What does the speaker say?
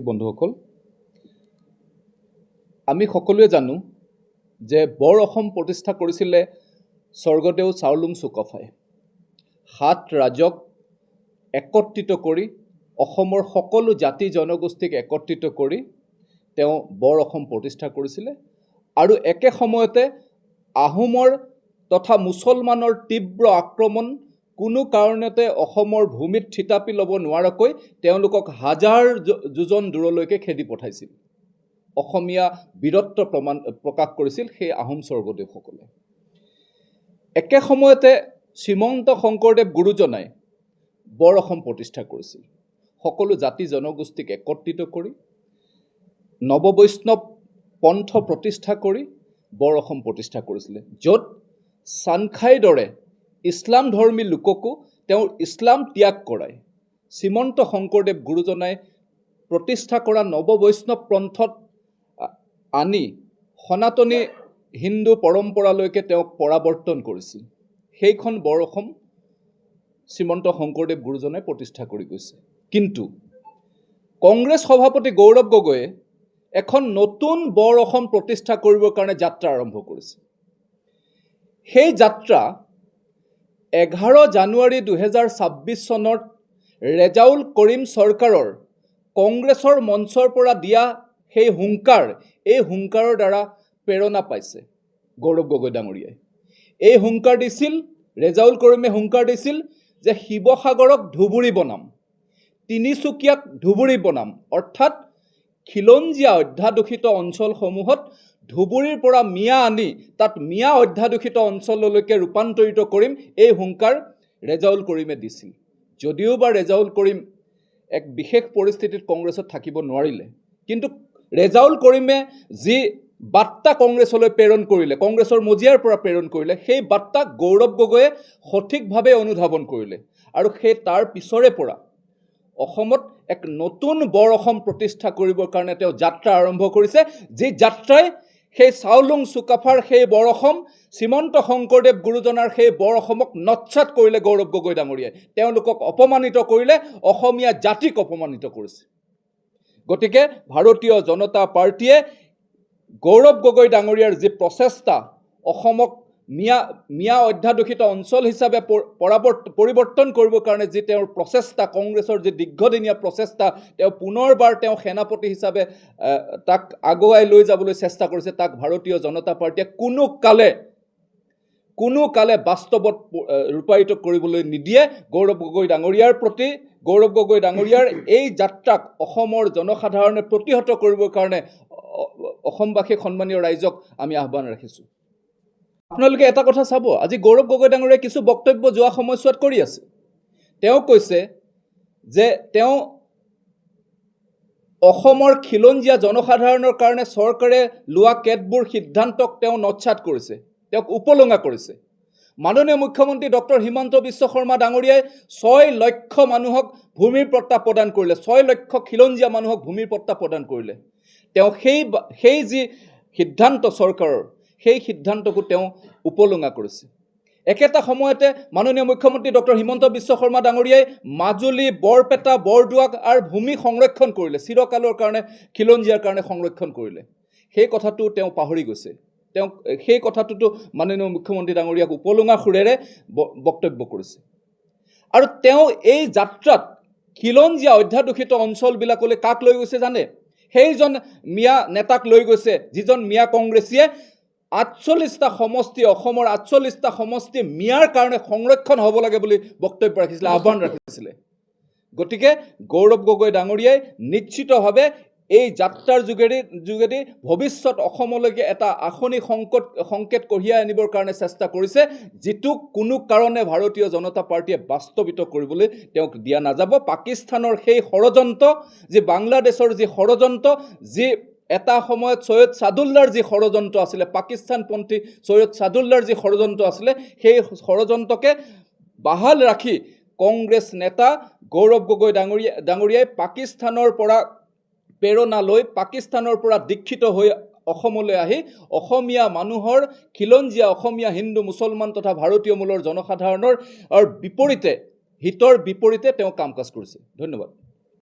বন্ধুসকল, আমি সকলোৱে জানো যে বৰ অসম প্ৰতিষ্ঠা কৰিছিলে স্বৰ্গদেউ চাওলুং চুকাফাই। ৭ ৰাজক একত্ৰিত কৰি অসমৰ সকলো জাতি জনগোষ্ঠীক একত্ৰিত কৰি তেওঁ বৰ অসম প্ৰতিষ্ঠা কৰিছিলে আৰু একে সময়তে আহোমৰ তথা মুছলমানৰ তীব্ৰ আক্ৰমণ কোনো কাৰণতে অসমৰ ভূমিত থিতাপি ল'ব নোৱাৰাকৈ তেওঁলোকক হাজাৰ যোজন দূৰলৈকে খেদি পঠাইছিল। অসমীয়া বীৰত্ব প্ৰকাশ কৰিছিল সেই আহোম স্বৰ্গদেউসকলে। একে সময়তে শ্ৰীমন্ত শংকৰদেৱ গুৰুজনাই বৰ অসম প্ৰতিষ্ঠা কৰিছিল। সকলো জাতি জনগোষ্ঠীক একত্ৰিত কৰি নৱবৈষ্ণৱ পন্থ প্ৰতিষ্ঠা কৰি বৰ অসম প্ৰতিষ্ঠা কৰিছিলে, য'ত চানখাইৰ দৰে ইছলাম ধৰ্মী লোককো তেওঁৰ ইছলাম ত্যাগ কৰাই শ্ৰীমন্ত শংকৰদেৱ গুৰুজনাই প্ৰতিষ্ঠা কৰা নৱবৈষ্ণৱ পন্থত আনি সনাতনী হিন্দু পৰম্পৰালৈকে তেওঁক পৰাৱৰ্তন কৰিছিল। সেইখন বৰ অসম শ্ৰীমন্ত শংকৰদেৱ গুৰুজনাই প্ৰতিষ্ঠা কৰি গৈছে। কিন্তু কংগ্ৰেছ সভাপতি গৌৰৱ গগৈয়ে এখন নতুন বৰ অসম প্ৰতিষ্ঠা কৰিবৰ কাৰণে যাত্ৰা আৰম্ভ কৰিছে। সেই যাত্ৰা 11 জানুৱাৰী 2026 চনত ৰেজাউল কৰিম চৰকাৰৰ কংগ্ৰেছৰ মঞ্চৰ পৰা দিয়া সেই হুংকাৰ, এই হুংকাৰৰ দ্বাৰা প্ৰেৰণা পাইছে গৌৰৱ গগৈ ডাঙৰীয়াই। এই হুংকাৰ দিছিল, ৰেজাউল কৰিমে হুংকাৰ দিছিল যে শিৱসাগৰক ধুবুৰী বনাম, তিনিচুকীয়াক ধুবুৰী বনাম, অৰ্থাৎ খিলঞ্জীয়া অধ্যাদূষিত অঞ্চলসমূহত ধুবুৰীৰ পৰা মিয়া আনি তাত মিয়া অধ্যাদূষিত অঞ্চললৈকে ৰূপান্তৰিত কৰিম, এই হুংকাৰ ৰেজাউল কৰিমে দিছিল। যদিও বা ৰেজাউল কৰিম এক বিশেষ পৰিস্থিতিত কংগ্ৰেছত থাকিব নোৱাৰিলে, কিন্তু ৰেজাউল কৰিমে যি বাৰ্তা কংগ্ৰেছলৈ প্ৰেৰণ কৰিলে, কংগ্ৰেছৰ মজিয়াৰ পৰা প্ৰেৰণ কৰিলে, সেই বাৰ্তাক গৌৰৱ গগৈয়ে সঠিকভাৱে অনুধাৱন কৰিলে আৰু সেই তাৰ পিছৰে পৰা অসমত এক নতুন বৰ অসম প্ৰতিষ্ঠা কৰিবৰ কাৰণে তেওঁ যাত্ৰা আৰম্ভ কৰিছে, যি যাত্ৰাই সেই চাওলুং চুকাফাৰ সেই বৰ অসম, শ্ৰীমন্ত শংকৰদেৱ গুৰুজনাৰ সেই বৰ অসমক নৎসাত কৰিলে গৌৰৱ গগৈ ডাঙৰীয়াই। তেওঁলোকক অপমানিত কৰিলে, অসমীয়া জাতিক অপমানিত কৰিছে। গতিকে ভাৰতীয় জনতা পাৰ্টীয়ে গৌৰৱ গগৈ ডাঙৰীয়াৰ যি প্ৰচেষ্টা, অসমক মিয়া অধ্যাদূষিত অঞ্চল হিচাপে পৰিৱৰ্তন কৰিবৰ কাৰণে যি তেওঁৰ প্ৰচেষ্টা, কংগ্ৰেছৰ যি দীৰ্ঘদিনীয়া প্ৰচেষ্টা, তেওঁ পুনৰবাৰ তেওঁ সেনাপতি হিচাপে তাক আগুৱাই লৈ যাবলৈ চেষ্টা কৰিছে, তাক ভাৰতীয় জনতা পাৰ্টীয়ে কোনো কালে বাস্তৱত ৰূপায়িত কৰিবলৈ নিদিয়ে। গৌৰৱ গগৈ ডাঙৰীয়াৰ প্ৰতি, গৌৰৱ গগৈ ডাঙৰীয়াৰ এই যাত্ৰাক অসমৰ জনসাধাৰণে প্ৰতিহত কৰিবৰ কাৰণে অসমবাসী সন্মানীয় ৰাইজক আমি আহ্বান ৰাখিছোঁ। আপোনালোকে এটা কথা চাব, আজি গৌৰৱ গগৈ ডাঙৰীয়াই কিছু বক্তব্য যোৱা সময়ছোৱাত কৰি আছে। তেওঁ কৈছে যে তেওঁ অসমৰ খিলঞ্জীয়া জনসাধাৰণৰ কাৰণে চৰকাৰে লোৱা কেতবোৰ সিদ্ধান্তক তেওঁ নৎসাত কৰিছে, তেওঁক উপলুঙা কৰিছে। মাননীয় মুখ্যমন্ত্ৰী ডক্টৰ হিমন্ত বিশ্ব শৰ্মা ডাঙৰীয়াই 6 লক্ষ মানুহক ভূমিৰ পট্টা প্ৰদান কৰিলে, 6 লক্ষ খিলঞ্জীয়া মানুহক ভূমিৰ পট্টা প্ৰদান কৰিলে। তেওঁ সেই যি সিদ্ধান্ত চৰকাৰৰ, সেই সিদ্ধান্তকো তেওঁ উপলুঙা কৰিছে। একেটা সময়তে মাননীয় মুখ্যমন্ত্ৰী ডক্টৰ হিমন্ত বিশ্ব শৰ্মা ডাঙৰীয়াই মাজুলী, বৰপেটা, বৰদোৱাক আৰু ভূমি সংৰক্ষণ কৰিলে, চিৰকালৰ কাৰণে খিলঞ্জীয়াৰ কাৰণে সংৰক্ষণ কৰিলে। সেই কথাটো তেওঁ পাহৰি গৈছে। তেওঁ সেই কথাটোতো মাননীয় মুখ্যমন্ত্ৰী ডাঙৰীয়াক উপলুঙা সুৰেৰে বক্তব্য কৰিছে। আৰু তেওঁ এই যাত্ৰাত খিলঞ্জীয়া অধ্যাদূষিত অঞ্চলবিলাকলৈ কাক লৈ গৈছে জানে? সেইজন মিয়া নেতাক লৈ গৈছে, যিজন মিয়া কংগ্ৰেছীয়ে 48টা সমষ্টি, অসমৰ 48টা সমষ্টি মিয়াৰ কাৰণে সংৰক্ষণ হ'ব লাগে বুলি বক্তব্য ৰাখিছিলে, আহ্বান ৰাখিছিলে। গতিকে গৌৰৱ গগৈ ডাঙৰীয়াই নিশ্চিতভাৱে এই যাত্ৰাৰ যোগেদি ভৱিষ্যত অসমলৈকে এটা আসনি সংকেত কঢ়িয়াই আনিবৰ কাৰণে চেষ্টা কৰিছে, যিটো কোনো কাৰণে ভাৰতীয় জনতা পাৰ্টীয়ে বাস্তৱিত কৰিবলৈ তেওঁক দিয়া নাযাব। পাকিস্তানৰ সেই ষড়যন্ত্ৰ, যি বাংলাদেশৰ যি ষড়যন্ত্ৰ, যি এটা সময়ত সৈয়দ ছাদুল্লাৰ যি ষড়যন্ত্ৰ আছিলে, পাকিস্তানপন্থী সৈয়দ ছাদুল্লাৰ যি ষড়যন্ত্ৰ আছিলে, সেই ষড়যন্ত্ৰকে বাহাল ৰাখি কংগ্ৰেছ নেতা গৌৰৱ গগৈ ডাঙৰীয়াই পাকিস্তানৰ পৰা প্ৰেৰণা লৈ, পাকিস্তানৰ পৰা দীক্ষিত হৈ অসমলৈ আহি অসমীয়া মানুহৰ, খিলঞ্জীয়া অসমীয়া হিন্দু মুছলমান তথা ভাৰতীয় মূলৰ জনসাধাৰণৰ বিপৰীতে, হিতৰ বিপৰীতে তেওঁ কাম কাজ কৰিছে। ধন্যবাদ।